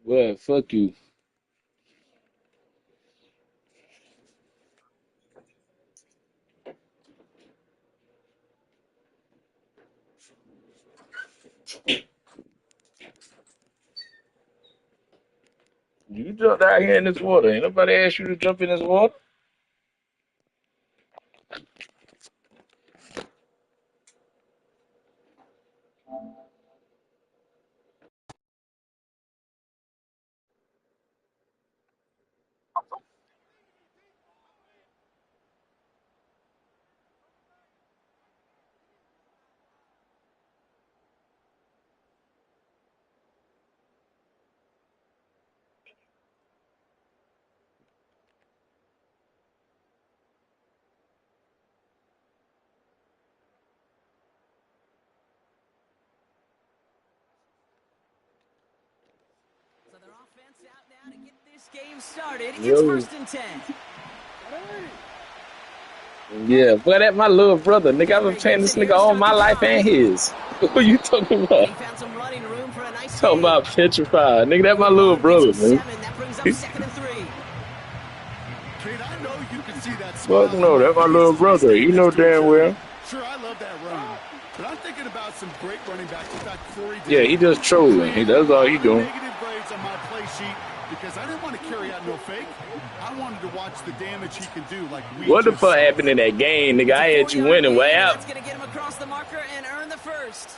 Well, fuck you. You jumped out here in this water. Ain't nobody asked you to jump in this water. So their offense out now to get this game started. It's Yo. 1st and 10. Yeah, but that my little brother, nigga. I've been playing this nigga all my life and his. What you talking about? He found some running room for a nice Talking about petrified. Nigga, that my little brother, man. That brings up 2nd and 3. Kid, I know you can see that Fuck no, that my little brother. You know damn well. Sure, I love that run. But I'm thinking about some great running backs. In fact, Corey did. Yeah, he just trolling. That's all he doing. Negative grades on my play sheet because I didn't want to carry out no fake. I wanted to watch the damage he can do. Like we What the fuck happened in that game, nigga? I had you winning. Way out. That's going to get him across the marker and earn the first.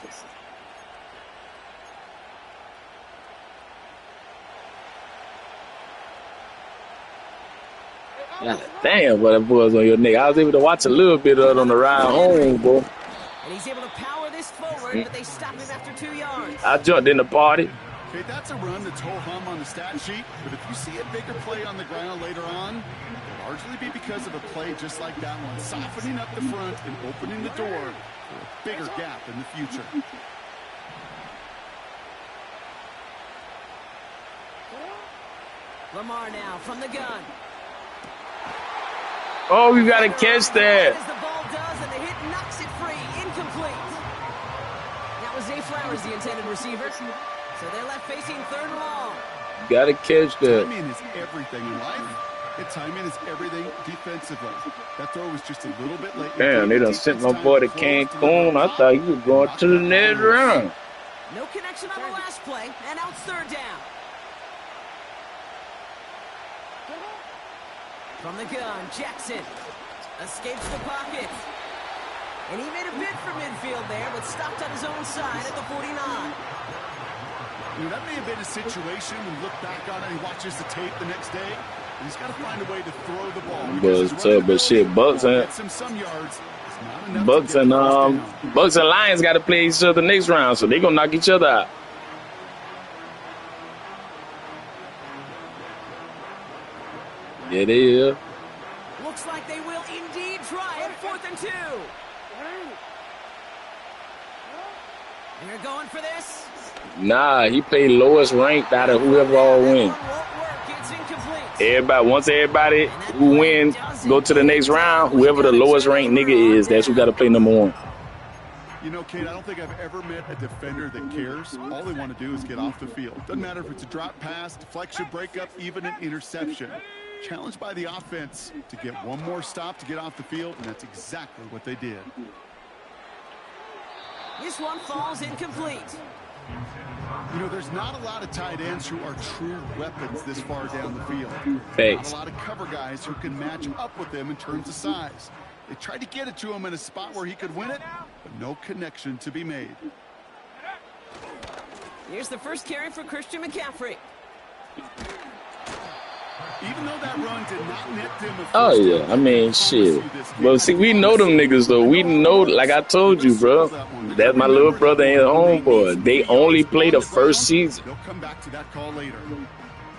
God damn, what that was on your neck. I was able to watch a little bit of it on the ride home, boy. And he's able to power this forward, but they stop him after 2 yards. I jumped in the party. Okay, that's a run that's ho-hum on the stat sheet, but if you see a bigger play on the ground later on, it'll largely be because of a play just like that one, softening up the front and opening the door for a bigger gap in the future. Lamar now from the gun. Oh, you got to catch that. As the ball does, and the hit knocks it free. Incomplete. That was Zay Flowers, the intended receiver. So they're left facing 3rd and long. You got to catch that. Timing is everything in life. And timing is everything defensively. That throw was just a little bit late. Damn, they done sent my boy to Cancun. I thought you was going to the next round. No connection on the last play, and now it's 3rd down. From the gun, Jackson escapes the pocket. And he made a bid for midfield there, but stopped on his own side at the 49. You know, that may have been a situation when you look back on it and he watches the tape the next day. And he's got to find a way to throw the ball. But it's tough, but shit, Bucks and Lions got to play each other next round, so they gonna knock each other out. Yeah, they is. Looks like they will indeed try it. 4th and 2. And you're going for this? Nah, he played lowest ranked out of whoever all win. Once everybody who win go to the next round, whoever the lowest ranked nigga is, that's who got to play number 1. You know, Kate, I don't think I've ever met a defender that cares. All they want to do is get off the field. Doesn't matter if it's a drop pass, deflection, breakup, even an interception. Challenged by the offense to get one more stop to get off the field, and that's exactly what they did. This one falls incomplete. You know, there's not a lot of tight ends who are true weapons this far down the field. Thanks. Not a lot of cover guys who can match up with them in terms of size. They tried to get it to him in a spot where he could win it, but no connection to be made. Here's the first carry for Christian McCaffrey. Even though that run did not net them a Oh, yeah. I mean, shit. But see, we know them niggas, though. We know, like I told you, bro. That's my little brother and homeboy. They only play the first season. They'll come back to that call later.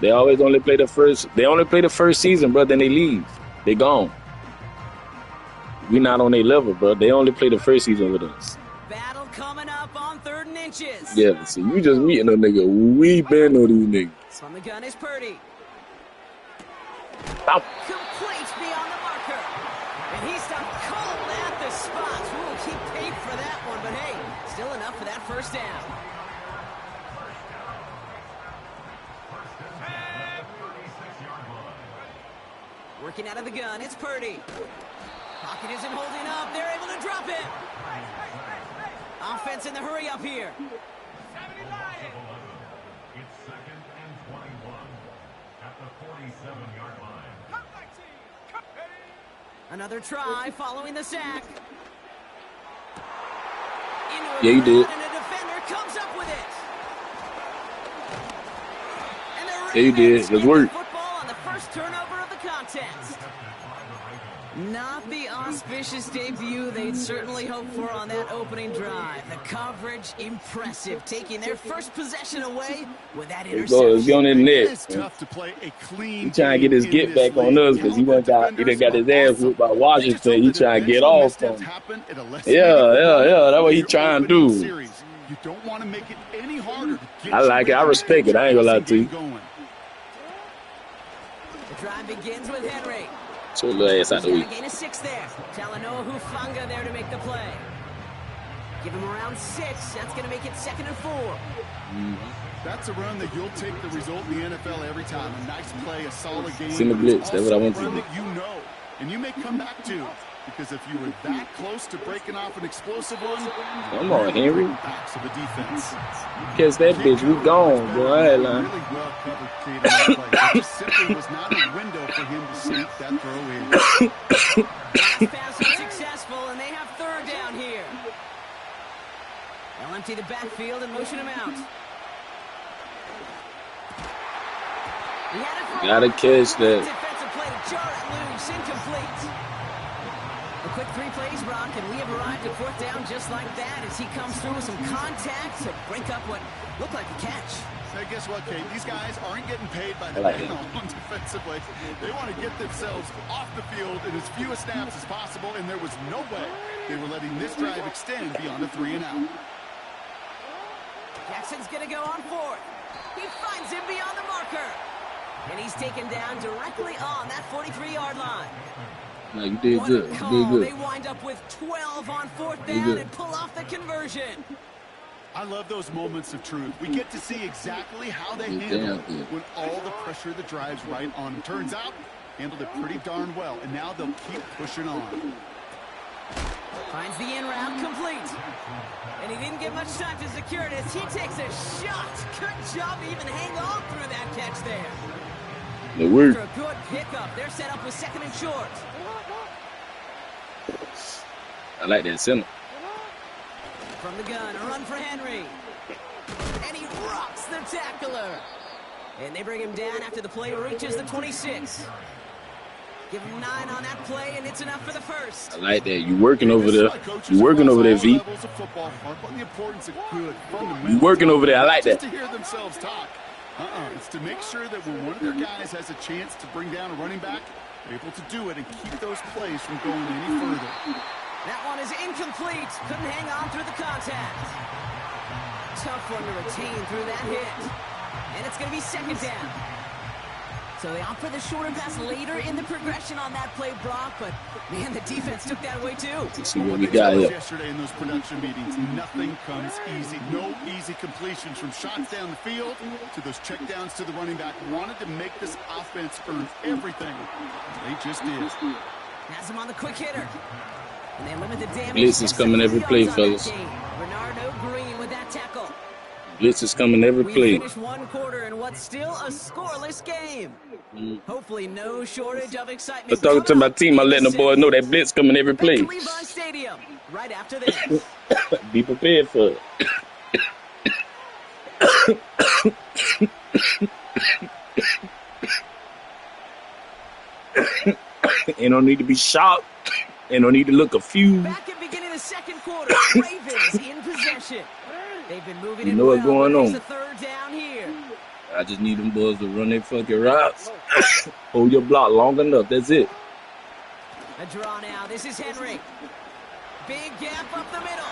They always only play the first. They only play the first season, bro. Then they leave. They gone. We not on their level, bro. They only play the first season with us. Battle coming up on 3rd and inches. Yeah, but see, you just meeting a nigga. We been on these niggas. From the gun is Purdy. Ow. Complete beyond the marker. And he's done cold at the spot. We'll keep paid for that one, but hey, still enough for that 1st down. Working out of the gun, it's Purdy. Pocket isn't holding up. They're able to drop it. Offense in the hurry up here. It's 2nd and 21 at the 47-yard line. Another try following the sack. Yeah, you did. And a defender comes up with it. And the Yeah, you did. Let's work. Football on the first turnover of the contest. Not the auspicious debut they'd certainly hoped for on that opening drive. The coverage, impressive, taking their first possession away with that interception. Let's go on in there. It's tough to play a clean. He trying to get his get back on us because he done got his ass whooped by Washington. He trying to get off on him. Yeah. That's what he trying to do. You don't want to make it any harder to get I like it. I respect it. I ain't gonna lie to you. The drive begins with Henry. So little ass out the way. Gain a 6 there. Talanoa Hufanga there to make the play. Give him around 6. That's going to make it 2nd and 4. That's a run that you'll take the result in the NFL every time. A nice play, a solid game. Send the blitz. That's what I want to do. That you know, and you may come back to. Because if you were that close to breaking off an explosive one, come on, Henry. Backs of the defense. Catch that bitch. We gone, bro. I ain't lying. Really well covered, Kate, on that play. It just simply was not a window for him to sneak that throw in. Last pass unsuccessful, and they have 3rd down here. They'll empty the backfield and motion him out. Gotta catch that. Defensive play to jar it loose, incomplete. A quick 3 plays, Brock, and we have arrived at 4th down just like that as he comes through with some contact to break up what looked like a catch. Hey, guess what, Kate? These guys aren't getting paid by the man on defensively. They want to get themselves off the field in as few snaps as possible, and there was no way they were letting this drive extend beyond a 3-and-out. Jackson's going to go on 4th. He finds him beyond the marker. And he's taken down directly on that 43-yard line. No, you did good. You did good. They wind up with 12 on 4th down and pull off the conversion. I love those moments of truth. We get to see exactly how they handle it when all the pressure that drives right on them. Turns out, handled it pretty darn well, and now they'll keep pushing on. Finds the in route complete. And he didn't get much time to secure it as he takes a shot. Good job to even hang on through that catch there. It worked. After a good pickup, they're set up with 2nd and short. I like that center. From the gun, a run for Henry. And he rocks the tackler. And they bring him down after the play reaches the 26. Give him 9 on that play, and it's enough for the first. I like that. You working over there. You working over there, V. You working over there. I like that. Just to hear themselves talk. It's to make sure that when one of their guys has a chance to bring down a running back, they're able to do it and keep those plays from going any further. That one is incomplete. Couldn't hang on through the contact. Tough one to retain through that hit. And it's going to be 2nd down. So they opt for the shorter pass later in the progression on that play, Brock. But, man, the defense took that away, too. Let's see what we got here. Yesterday in those production meetings, nothing comes easy. No easy completions from shots down the field to those checkdowns to the running back. Wanted to make this offense earn everything. They just did. Has him on the quick hitter. And they limit the damage. Blitz is coming every play, fellas. Bernardo Green with that tackle. Blitz is coming every play. We finished 1 quarter in what's still a scoreless game. Hopefully no shortage of excitement. I'm talking to my team. I'm letting the boys know that blitz coming every play. Levi Stadium, right after this. Be prepared for it. Ain't no need to be shocked. Ain't no need to look confused. Back at beginning of the 2nd quarter, Ravens in possession. They've been moving you know what's going on. The 3rd down here. I just need them boys to run their fucking routes. Hold your block long enough. That's it. A draw now. This is Henry. Big gap up the middle.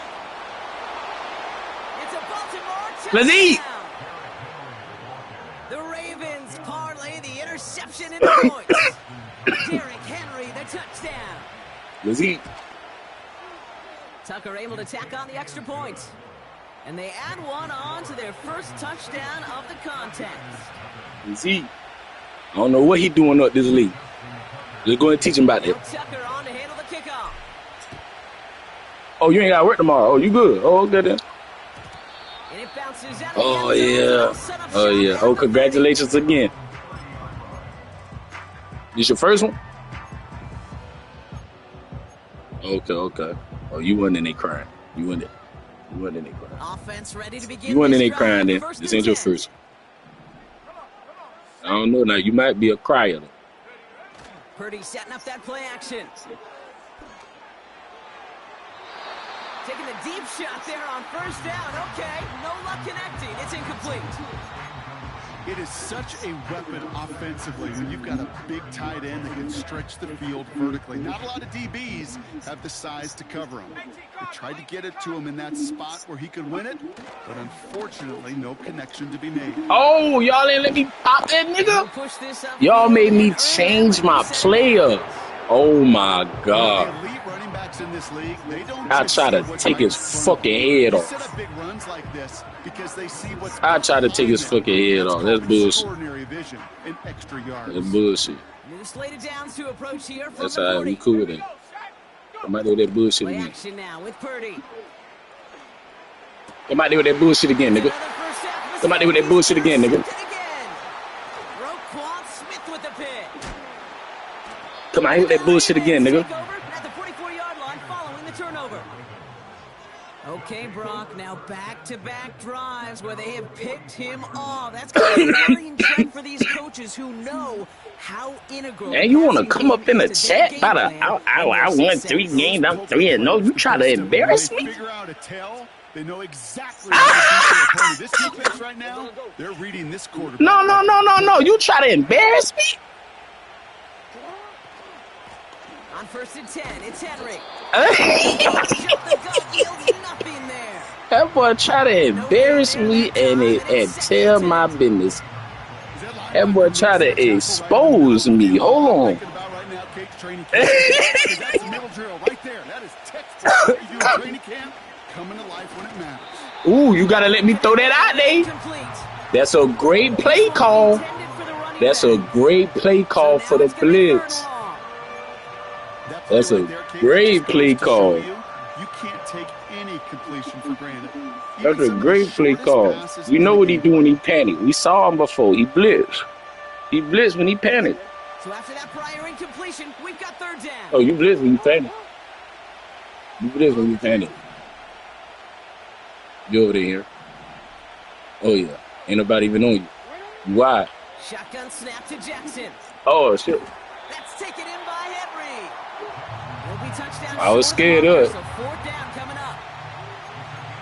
It's a Baltimore touchdown. Let's eat. The Ravens parlay the interception into points. Derrick Henry, the touchdown. Let's eat. Tucker able to tack on the extra point. And they add one on to their first touchdown of the contest. Let's eat. I don't know what he doing up this league. Just go and teach him about that. Tucker on to handle the kickoff. Oh, you ain't got to work tomorrow. Oh, you good. Oh, okay then. And it bounces out of Oh, the end zone. yeah. It'll set up Oh, shop yeah. at Oh, the congratulations again. This your first one? Okay, okay. Oh, you wasn't in there crying. You wasn't in there crying. Offense ready to begin. You wasn't in this there crying drive. then. First This and ain't your 10. first. I don't know now. You might be a crier. Purdy setting up that play action. Taking the deep shot there on first down. Okay, no luck connecting. It's incomplete. It is such a weapon offensively when you've got a big tight end that can stretch the field vertically. Not a lot of DBs have the size to cover him. They tried to get it to him in that spot where he could win it, but unfortunately, no connection to be made. Oh, y'all ain't let me pop that We'll nigga. push this up Y'all field made and me earn change that my reset. player. Oh my The God. elite running backs in this league, they don't I just try see to what's take right his in front of fucking them. head They off. set up big runs like this because they see what's I try to take his behind them. fucking head off. That's called bullshit. extraordinary vision and extra yards. That's bullshit. New slated downs to approach here from That's the all right. 40. We cool with that. Come out there with that bullshit Play again. action now with Purdy. Come out there with that bullshit again, nigga. Another first half Come out there with that mistake. bullshit again, nigga. Intercepted again. Roquan Smith with the pick. Come out here with that bullshit again, nigga. Take over at the 44-yard line following the turnover. Okay, Brock, now back-to-back drives where they have picked him off. That's going to be a worrying trend for these coaches who know how integral And you want to passing come up game in the is to their chat game about a, plan I and their won success. 3 games, I'm Poker 3-0. players, You the try to best of them, when embarrass they me? figure out a tell, they know exactly how to beat their opponent. This defense right now, they're reading this quarterback. No, no, like no, a no, no. book. You try to embarrass me? On first and 10, it's Henry. That Jump the gut, yields nothing there. boy try to embarrass me and tell my business. That boy try to expose me. Hold on. That's middle drill right there. That is textbook. What you do in training camp, coming to life when it matters. Ooh, you got to let me throw that out there. Incomplete. That's a great play call. Intended for the running That's a back. great play call So for now the it's gonna be third blitz. and long. That play That's a right there, Kate, great just goes play to show call. You can't take any completion for granted. That's Even a some of the great play shortest call. passes You in know the what he game. do when he panic. We saw him before. He blitzed. He blitzed when he panicked. So after that prior incompletion, we've got third down. Oh, you blitz when you panic. You blitz when you panic. You over there. Oh, yeah. Ain't nobody even on you. Why? Shotgun snap to Jackson. Oh, shit. That's taken in by Henry. Will be touchdown. I was short of the scared marker, of it. So fourth down coming up.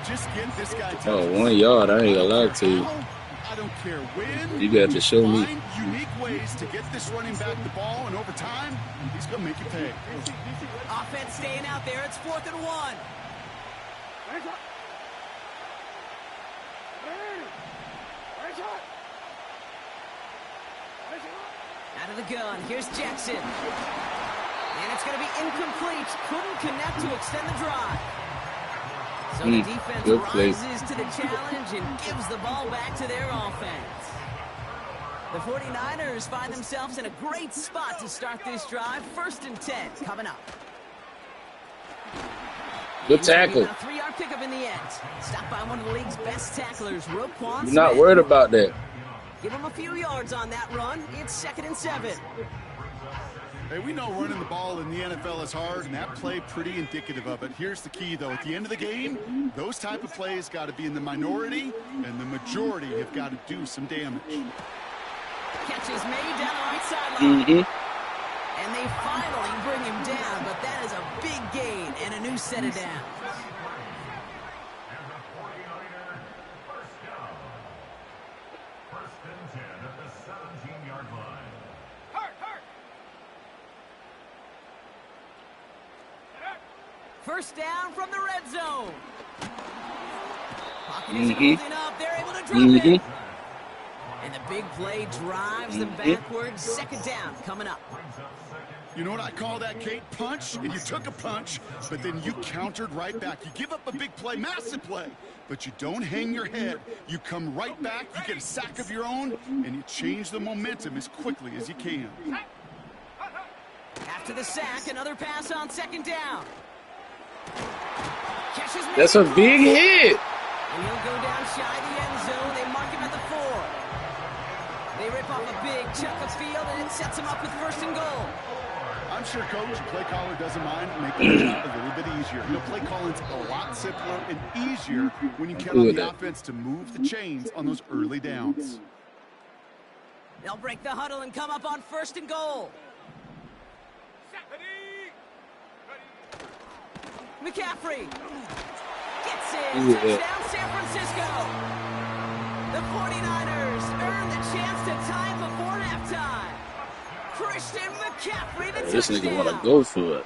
Just get this guy touches. Oh, 1 yard. I ain't gonna lie to you. I don't care when. You got to show me. Find unique ways to get this running back the ball, and over time, he's going to make you pay. Offense staying out there. It's 4th and 1. Out of the gun. Here's Jackson. And it's going to be incomplete. Couldn't connect to extend the drive. So the defense good play. rises to the challenge and gives the ball back to their offense. The 49ers find themselves in a great spot to start this drive. 1st and 10 coming up. Good tackle. A 3-yard pickup in the end. Stopped by one of the league's best tacklers, Roquan Smith. You're not worried about that. Give him a few yards on that run. It's 2nd and 7. Hey, we know running the ball in the NFL is hard, and that play pretty indicative of it. Here's the key, though. At the end of the game, those type of plays got to be in the minority, and the majority have got to do some damage. Catch is made down the right sideline. Mm-hmm. And they finally bring him down, but that is a big gain and a new set of downs. And the 49er first down. 1st and 10 at the 17-yard line. First down from the red zone. Pocket is closing up. They're able to drop it. And the big play drives them backwards. 2nd down coming up. You know what I call that, Kate? Punch, and you took a punch, but then you countered right back. You give up a big play, massive play, but you don't hang your head. You come right back, you get a sack of your own, and you change the momentum as quickly as you can. After the sack, another pass on second down. Catches That's a big hit. and he'll go down shy of the end zone. They mark him at the 4. They rip off a big chunk of field, and it sets him up with 1st and goal. I'm sure coach, play caller doesn't mind making the job a little bit easier. You know, play calling's a lot simpler and easier when you count on the offense to move the chains on those early downs. They'll break the huddle and come up on 1st and goal. McCaffrey gets in. Touchdown, San Francisco. The 49ers earn the chance to tie it before halftime. Christian McCaffrey, the This touchdown. nigga want to go for it.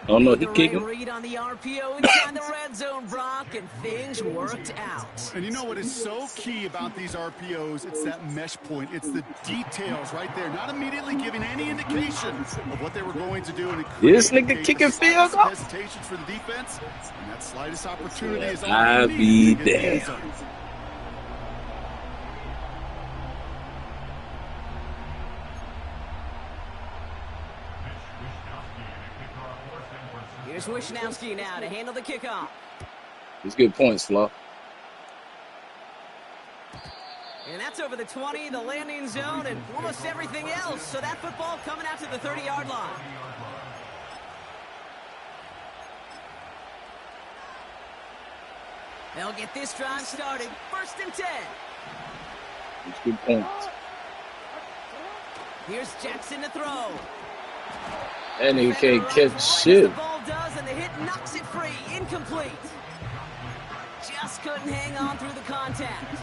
I don't know if he kicking. Read on the RPO inside the red zone, Brock, and things worked out. And you know what is so key about these RPOs? It's that mesh point. It's the details right there. Not immediately giving any indication of what they were going to do. And This nigga kicking field goal. Hesitations for the defense. And that slightest opportunity is all I you need be to get the end damned. zone. Here's Wishnowski now to handle the kickoff. It's good points, Flaw. And that's over the 20, the landing zone, and almost everything else. So that football coming out to the 30-yard line. They'll get this drive started. 1st and 10. It's good points. Here's Jackson to throw. That nigga can't Runs catch right shit. as the ball does, and the hit knocks it free. Incomplete. Just couldn't hang on through the contact.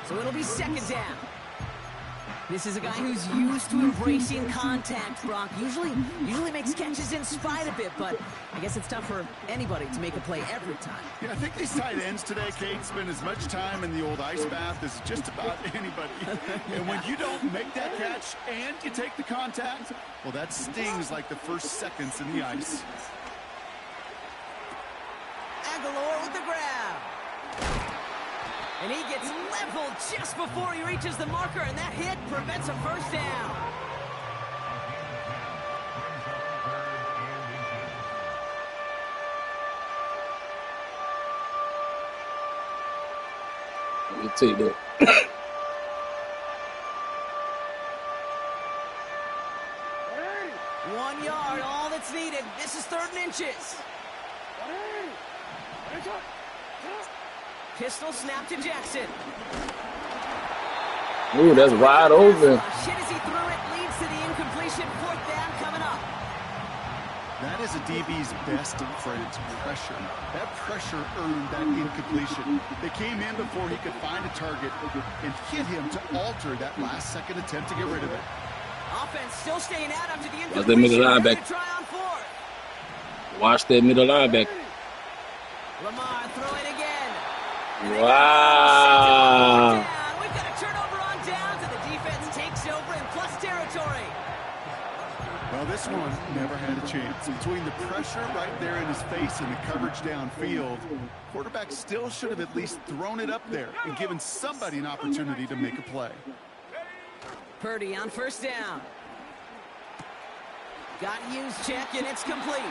So it'll be 2nd down. This is a guy who's used to embracing contact, Brock. Usually makes catches in spite of it, but I guess it's tough for anybody to make a play every time. Yeah, I think these tight ends today, Kate, spend as much time in the old ice bath as just about anybody. And when you don't make that catch and you take the contact, well, that stings like the first seconds in the ice. Aguilar with the grab. And he gets leveled just before he reaches the marker, and that hit prevents a 1st down. Let me take that. 1 yard, all that's needed. This is 3rd and inches. Pistol snap to Jackson. Ooh, that's wide open. Shit as he threw it, leads to the incompletion. 4th down coming up. That is a DB's best friend, pressure. That pressure earned that incompletion. They came in before he could find a target and hit him to alter that last-second attempt to get rid of it. Offense still staying out after the Watch that middle incompletion. Ready linebacker. to try on 4th. Watch that middle linebacker. Lamar throwing again. Wow. We've got a turnover on downs, and the defense takes over in plus territory. Well, this one never had a chance. Between the pressure right there in his face and the coverage downfield, quarterback still should have at least thrown it up there and given somebody an opportunity to make a play. Purdy on 1st down. Got used check, and it's complete.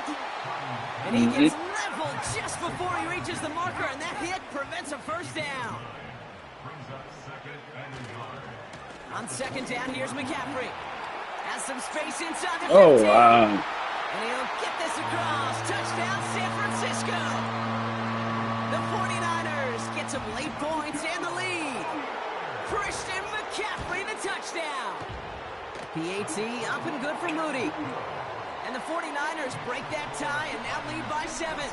And he gets leveled just before he reaches the marker, and that hit prevents a 1st down. On 2nd down, here's McCaffrey. Has some space inside the 15. Oh, wow. And he'll get this across. Touchdown, San Francisco. The 49ers get some late points and the lead. Christian McCaffrey, the touchdown. PAT up and good for Moody. And the 49ers break that tie and now lead by 7.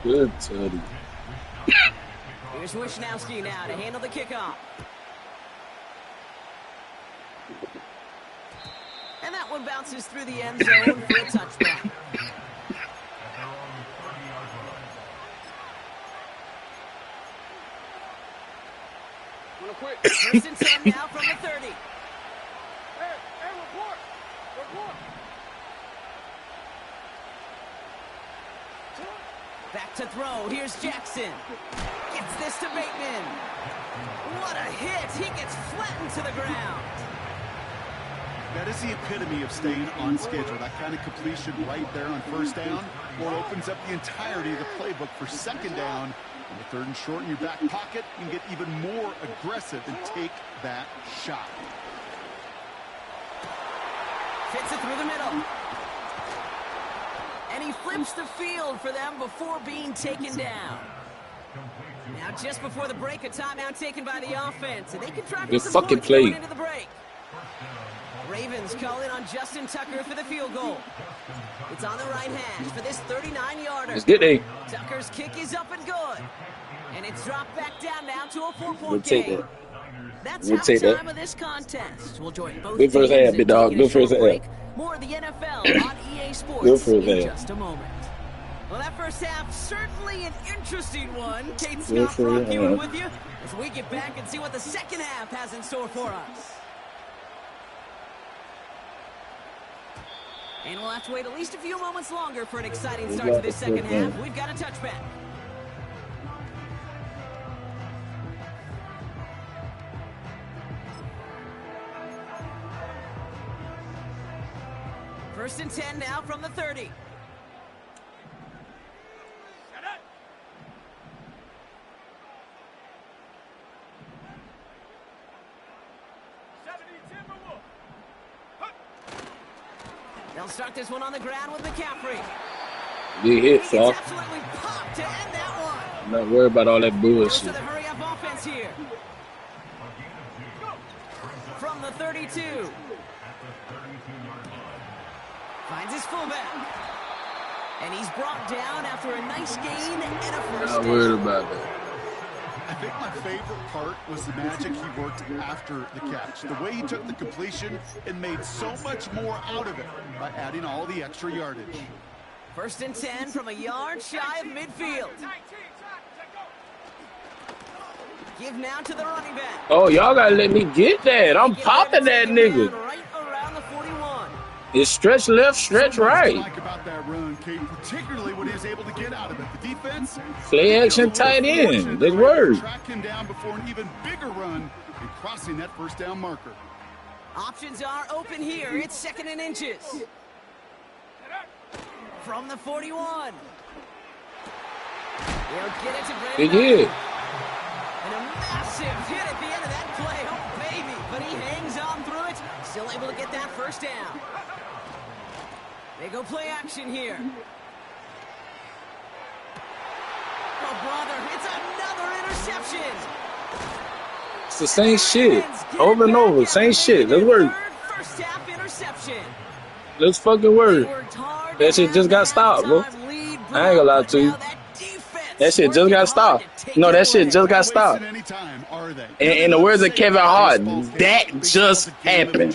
Good, Teddy. Here's Wishnowski now to handle the kickoff. And that one bounces through the end zone for a touchback. First and 10 now from the 30. Hey, report! Back to throw. Here's Jackson. Gets this to Bateman. What a hit. He gets flattened to the ground. That is the epitome of staying on schedule. That kind of completion right there on first down, or opens up the entirety of the playbook for second down. On the third and short in your back pocket, you can get even more aggressive and take that shot. Fits it through the middle. And he flips the field for them before being taken down. Now, just before the break, a timeout taken by the offense. And they can try for some points going into the break. Ravens calling on Justin Tucker for the field goal. It's on the right hash for this 39-yarder. Let's get it. Tucker's kick is up and good. And it's dropped back down now to a 4-point game. That's halftime of this contest. We'll join both good first half, big dog. Good first half. More of the NFL on EA Sports in just a moment. Well, that first half, certainly an interesting one. Kate Scott here with you as we get back and see what the second half has in store for us. And we'll have to wait at least a few moments longer for an exciting start to this second half. We've got a touchback. First and 10 now from the 30. They'll start this one on the ground with McCaffrey. Good hit, Flock. Absolutely popped to end that one. I'm not worried about all that bullshit. To the hurry-up offense here. From the 32. Finds his fullback. And he's brought down after a nice gain and a first down. Not worried about that. I think my favorite part was the magic he worked after the catch. The way he took the completion and made so much more out of it by adding all the extra yardage. First and 10 from a yard shy of midfield. Give now to the running back. Oh, y'all gotta let me get that. I'm popping that nigga. Right around the 41. It's stretch left, stretch right. What I like about that run, Kate, particularly when he was able to get out of it. The defense, play action tight end. That's word. Track him down before an even bigger run and crossing that first down marker. Options are open here. It's second and inches. From the 41. They'll get it to Brandon. Big hit. And a massive hit at the end of that play. Oh, baby. But he hangs on through it. Still able to get that first down. They go play action here. Oh, brother. It's another interception. It's the same shit. Over and over. Same shit. Let's work. First half interception. Let's fucking work. That shit just got stopped, bro. I ain't gonna lie to you. That shit just got stopped. No, that shit just got stopped. In the words of Kevin Hart, that just happened.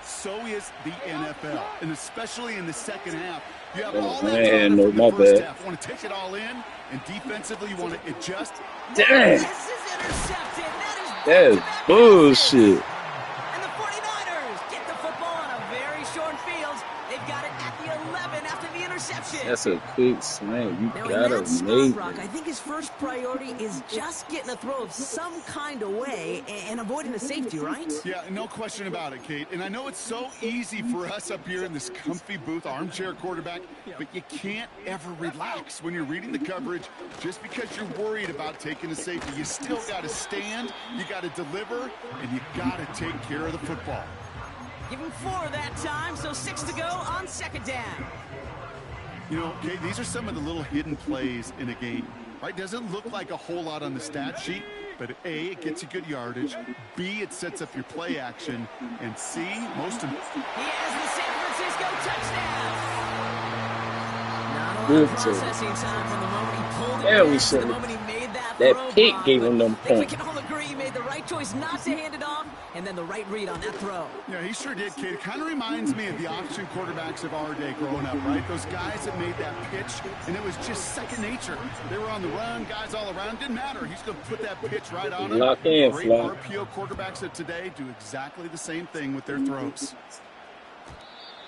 So is the NFL, and especially in the second half. You have all that time no, in my the first bad. half. You want to take it all in, and defensively you want to adjust. Damn. This is intercepted. That is bullshit. And the 49ers get the football on a very short field. They've got it at the 11 after the interception. That's a quick slam. You Now, gotta make it. I think his first priority is just getting a throw of some kind of way and avoiding a safety, right? Yeah, no question about it, Kate. And I know it's so easy for us up here in this comfy booth, armchair quarterback, but you can't ever relax when you're reading the coverage just because you're worried about taking a safety. You still got to stand, you got to deliver, and you got to take care of the football. Give him 4 that time, so 6 to go on second down. You know, Kate, these are some of the little hidden plays in a game, right? Doesn't look like a whole lot on the stat sheet, but A, it gets you good yardage, B, it sets up your play action, and C, most important. He has the San Francisco touchdown. Not a lot Good of processing time from the moment he pulled it Yeah, we back to said the it. moment he made that That throw, pick Bob, gave but him them I think we points. can all agree he made the right choice not to hand it off, and then the right read on that throw. Yeah, he sure did, Kate. It kind of reminds me of the option quarterbacks of our day growing up, right? Those guys that made that pitch, and it was just second nature. They were on the run, guys all around. Didn't matter. He's going to put that pitch right on him. Lock in, Great Fly. RPO quarterbacks of today do exactly the same thing with their throws.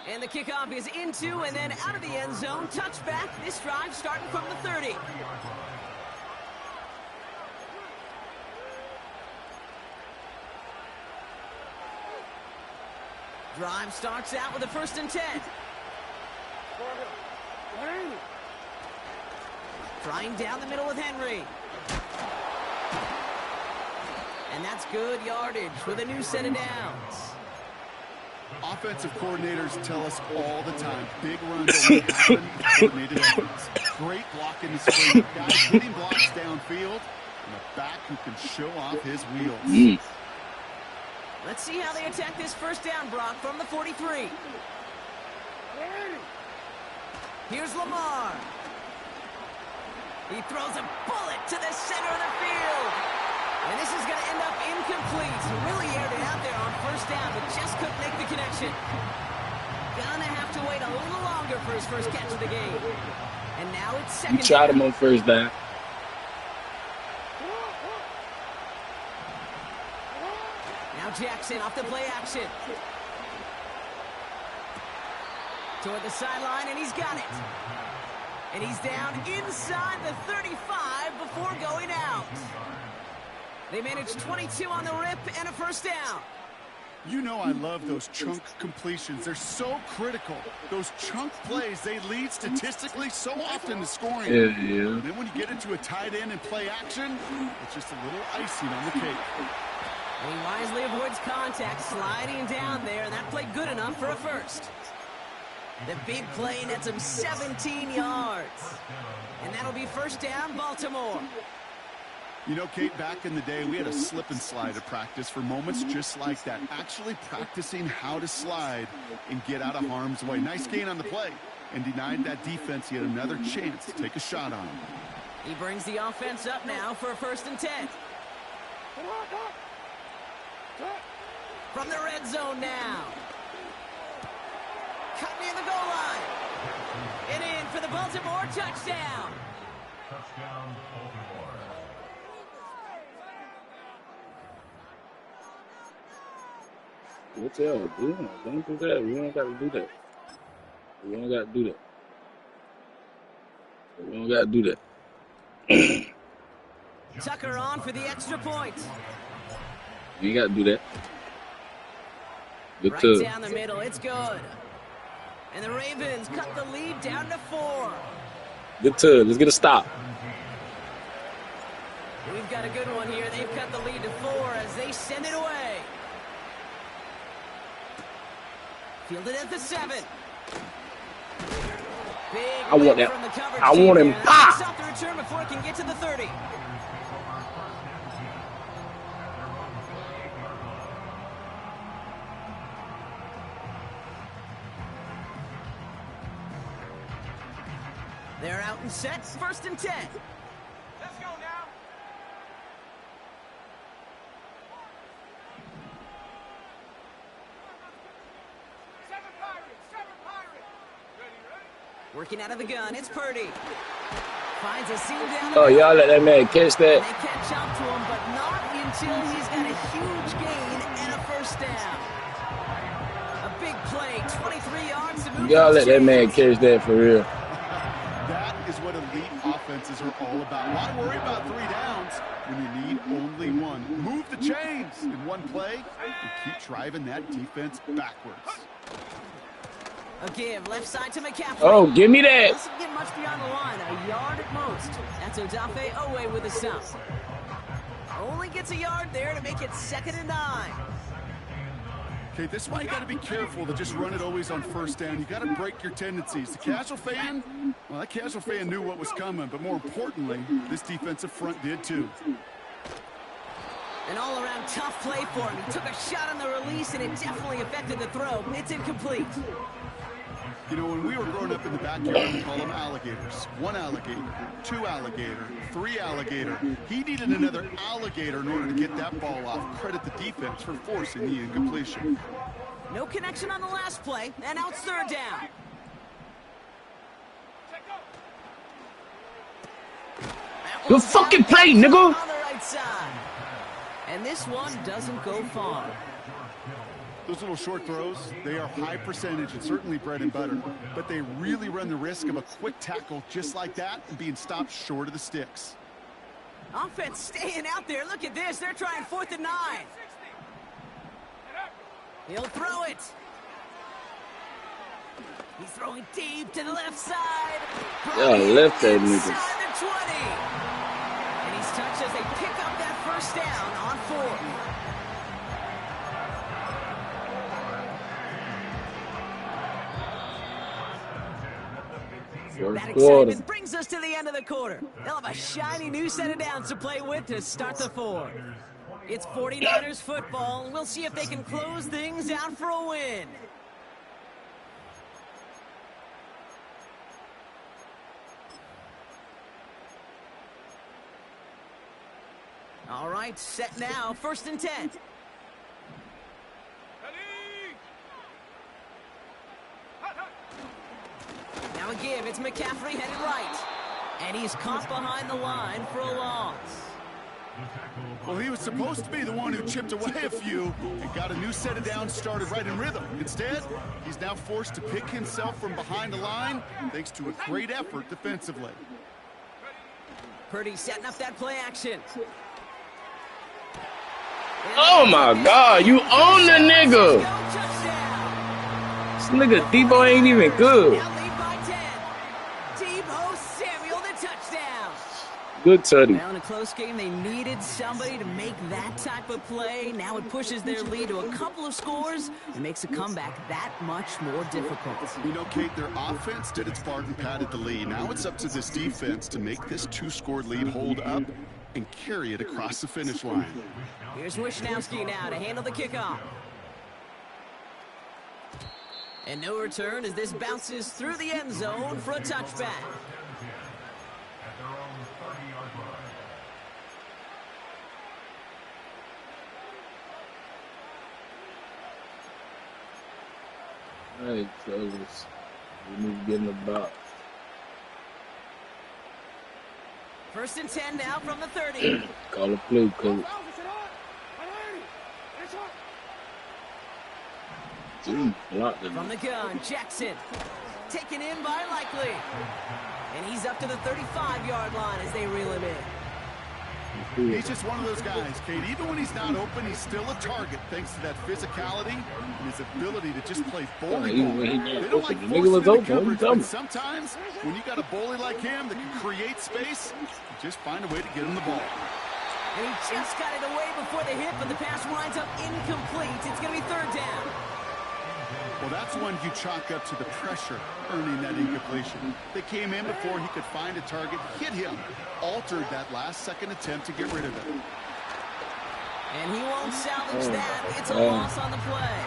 And the kickoff is into and then out of the end zone. Touchback. This drive starting from the 30. Drive starts out with a 1st and 10. Trying down the middle with Henry. And that's good yardage with a new set of downs. Offensive coordinators tell us all the time, big runs only happen with coordinated efforts. Great block in the spring. Guys hitting blocks downfield, and a back who can show off his wheels. Let's see how they attack this 1st down, Brock, from the 43. Here's Lamar. He throws a bullet to the center of the field. And this is going to end up incomplete. He really aired it out there on 1st down, but just couldn't make the connection. Gonna have to wait a little longer for his 1st catch of the game. And now it's 2nd down. You tried him on 1st down. Now Jackson off the play action. Toward the sideline, and he's got it. And he's down inside the 35 before going out. They managed 22 on the rip and a 1st down. You know I love those chunk completions. They're so critical. Those chunk plays, they lead statistically so often to scoring. Yeah. And then when you get into a tight end and play action, it's just a little icing on the cake. And he wisely avoids contact, sliding down there, and that played good enough for a 1st. The big play nets him 17 yards. And that'll be 1st down, Baltimore. You know, Kate, back in the day, we had a slip and slide at practice for moments just like that. Actually practicing how to slide and get out of harm's way. Nice gain on the play, and denied that defense yet another chance to take a shot on him. He brings the offense up now for a 1st and 10. From the red zone now. Cut near the goal line. And in for the Baltimore touchdown. Touchdown, Baltimore. What y'all doing? Don't do that. We don't got to do that. We don't got to do that. We don't got to do that. Tucker on for the extra point. You ain't got to do that. Good Right tug. down the middle. It's good. And the Ravens cut the lead down to 4. Good tug. Let's get a stop. We've got a good one here. They've cut the lead to 4 as they send it away. Fielded at the 7. Big I want that. from the coverage I team want him. there. Ah! Stop the return before it can get to the 30. They're out and set. 1st and 10. Let's go now. Working out of the gun, it's Purdy. Finds a seam down the Oh, middle. y'all let that man catch that. They catch up to him, but not until he's got a huge gain and a 1st down. A big play, 23 yards to move. Y'all let that man catch that for real. That is what elite offenses are all about. Why worry about 3 downs when you need only 1? Move the chains in one play and keep driving that defense backwards. A give, left side to McCaffrey. Oh, give me that. Doesn't get much beyond the line, a yard at most. That's Odafe Owe with a stop. Only gets a yard there to make it 2nd and 9. Okay, this is why you got to be careful to just run it always on 1st down. You got to break your tendencies. The casual fan, well, that casual fan knew what was coming, but more importantly, this defensive front did too. An all-around tough play for him. He took a shot on the release, and it definitely affected the throw. It's incomplete. You know, when we were growing up in the backyard, we call them alligators. 1 alligator, 2 alligator, 3 alligator. He needed another alligator in order to get that ball off. Credit the defense for forcing the incompletion. No connection on the last play, and now it's 3rd down. Good fucking play, nigga. On the right side. And this one doesn't go far. Those little short throws, they are high percentage and certainly bread and butter, but they really run the risk of a quick tackle just like that and being stopped short of the sticks. Offense staying out there. Look at this. They're trying 4th and 9. He'll throw it. He's throwing deep to the left side. Yeah, left that nigga. Inside the 20. And he's touched as they pick up that first down on 4th. That excitement brings us to the end of the quarter. They'll have a shiny new set of downs to play with to start the 4th. It's 49ers football. We'll see if they can close things out for a win. All right, set now. 1st and 10. Now a give. It's McCaffrey headed right. And he's caught behind the line for a loss. Well, he was supposed to be the one who chipped away a few and got a new set of downs started right in rhythm. Instead, he's now forced to pick himself from behind the line thanks to a great effort defensively. Purdy setting up that play action. Oh my God, you own the nigga. This nigga Debo ain't even good. Good tutty. Well, in a close game, they needed somebody to make that type of play. Now it pushes their lead to a couple of scores and makes a comeback that much more difficult. You know, Kate, their offense did its part and padded the lead. Now it's up to this defense to make this 2-score lead hold up and carry it across the finish line. Here's Wishnowski now to handle the kickoff. And no return as this bounces through the end zone for a touchback. Hey, fellas, we need to get in the box. 1st and 10 now from the 30. Call a play, coach. From the gun, Jackson. Taken in by Likely. And he's up to the 35-yard line as they reel him in. He's just one of those guys, Kate. Even when he's not open, he's still a target thanks to that physicality and his ability to just play bully ball. They don't like forcing him to coverage, but sometimes when you got a bully like him that can create space, you just find a way to get him the ball. And he just got it away before the hit, but the pass winds up incomplete. It's going to be 3rd down. Well, that's one you chalk up to the pressure earning that incompletion. They came in before he could find a target, hit him, altered that last-second attempt to get rid of it. And he won't salvage that. It's a loss on the play.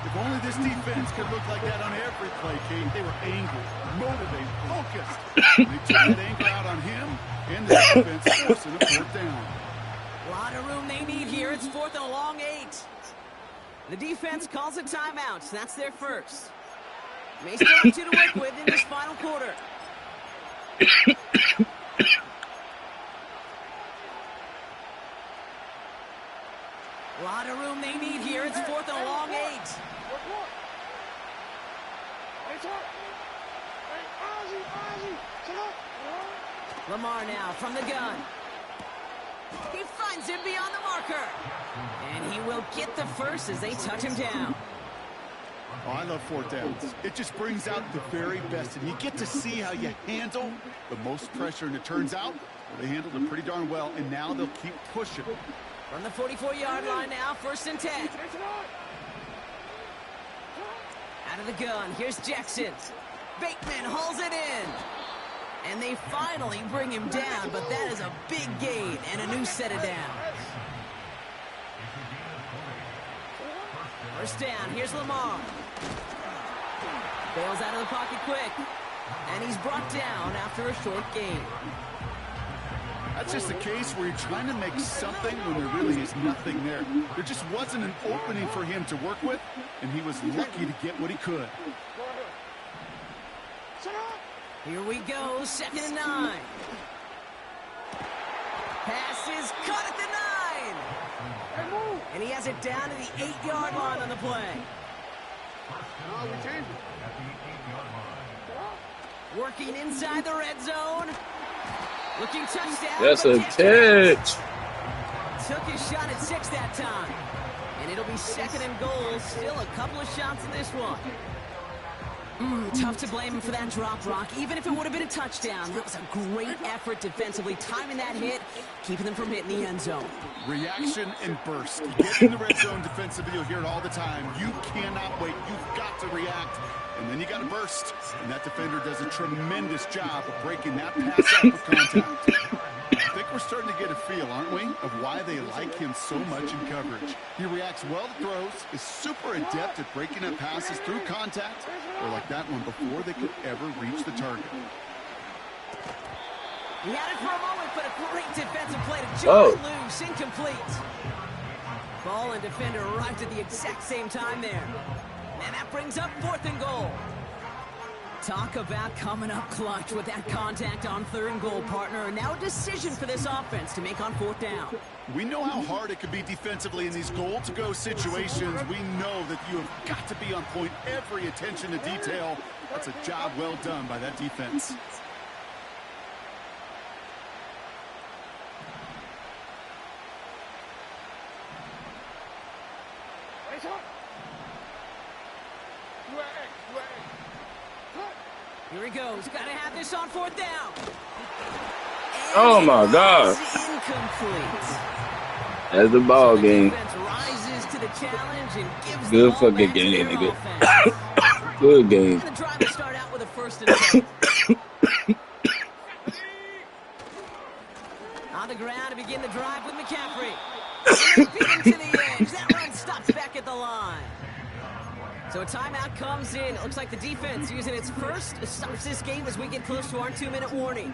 If only this defense could look like that on every play, Kate. They were angry, motivated, focused. They took that anger out on him, and the defense forcing a 4th down. A lot of room they need here. It's 4th and a long 8. The defense calls a timeout. That's their first. May still have 2 to work with in this final quarter. A lot of room they need here. It's 4th and a long 8. Lamar now from the gun. He finds him beyond the marker. And he will get the first as they touch him down. Oh, I love 4th downs. It just brings out the very best. And you get to see how you handle the most pressure. And it turns out they handled it pretty darn well. And now they'll keep pushing. From the 44-yard line now, 1st and 10. Out of the gun, here's Jackson. Bateman hauls it in. And they finally bring him down, but that is a big gain and a new set of downs. 1st down, here's Lamar. Bails out of the pocket quick. And he's brought down after a short gain. That's just a case where you're trying to make something when there really is nothing there. There just wasn't an opening for him to work with, and he was lucky to get what he could. Here we go, 2nd and 9. Pass is caught at the 9. And he has it down to the 8-yard line on the play. Working inside the red zone. Looking touchdown. That's a catch. Took his shot at 6 that time. And it'll be 2nd and goal. Still a couple of shots in this one. Tough to blame him for that drop, Brock. Even if it would have been a touchdown, that was a great effort defensively, timing that hit, keeping them from hitting the end zone. Reaction and burst. You get in the red zone defensively, you'll hear it all the time. You cannot wait. You've got to react. And then you got to burst. And that defender does a tremendous job of breaking that pass up with contact. I think we're starting to get a feel, aren't we, of why they like him so much in coverage. He reacts well to throws, is super adept at breaking up passes through contact, or like that one before they could ever reach the target. He had it for a moment, but a great defensive play to jump it loose, incomplete. Ball and defender arrived at the exact same time there. And that brings up 4th and goal. Talk about coming up clutch with that contact on 3rd and goal, partner. And now a decision for this offense to make on 4th down. We know how hard it could be defensively in these goal-to-go situations. We know that you have got to be on point, every attention to detail. That's a job well done by that defense. Here he goes. Got to have this on 4th down. Oh my God. Incomplete. That's the ball game. Rises to the challenge and gives Good fucking game, nigga. Good game. The drive will start out with a 1st and 10. On the ground to begin the drive with McCaffrey. And beat him to the edge. That run stops back at the line. So a timeout comes in. It looks like the defense using its first starts this game as we get close to our 2-minute warning.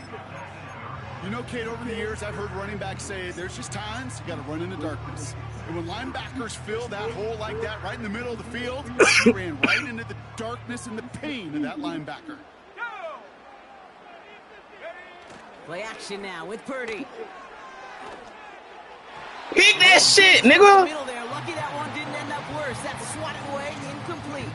You know, Kate, over the years, I've heard running backs say there's just times you got to run in the darkness. And when linebackers fill that hole like that right in the middle of the field, he ran right into the darkness and the pain of that linebacker. Play action now with Purdy. Pick that shit, nigga. Middle there. Lucky that one didn't end up worse. That's swatted away, incomplete.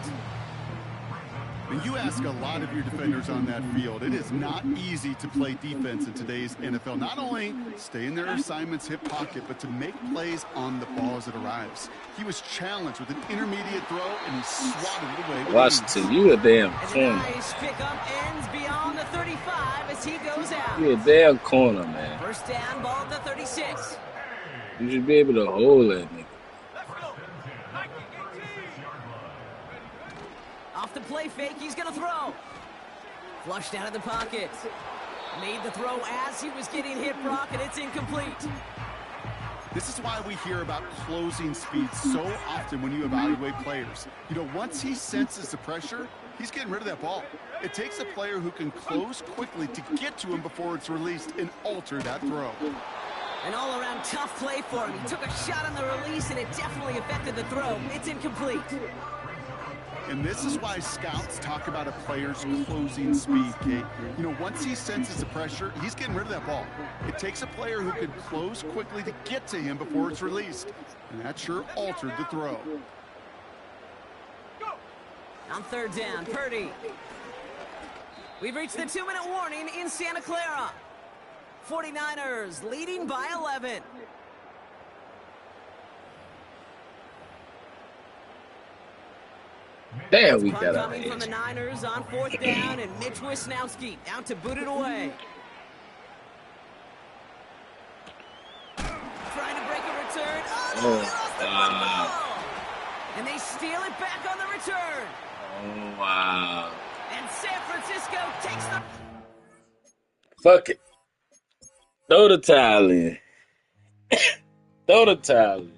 And you ask a lot of your defenders on that field. It is not easy to play defense in today's NFL. Not only stay in their assignment's hip pocket, but to make plays on the ball as it arrives. He was challenged with an intermediate throw, and he swatted it away. Washington, you a damn corner. Nice pickup ends beyond the 35 as he goes out. You a damn corner, man. 1st down, ball at the 36. You should be able to hold that nigga. Off the play fake, he's going to throw. Flushed out of the pocket. Made the throw as he was getting hit, Brock, and it's incomplete. This is why we hear about closing speed so often when you evaluate players. You know, once he senses the pressure, he's getting rid of that ball. It takes a player who can close quickly to get to him before it's released and alter that throw. An all-around tough play for him. He took a shot on the release, and it definitely affected the throw. It's incomplete. And this is why scouts talk about a player's closing speed, Kate. You know, once he senses the pressure, he's getting rid of that ball. It takes a player who can close quickly to get to him before it's released. And that sure altered the throw. On 3rd down, Purdy. We've reached the 2-minute warning in Santa Clara. 49ers leading by 11. Damn, we got out Coming from the Niners on 4th down, and Mitch Wisnowski out to boot it away. Trying to break a return. Oh, wow. And they steal it back on the return. Oh, wow. And San Francisco takes the... Fuck it. Throw the towel in. Throw the towel in.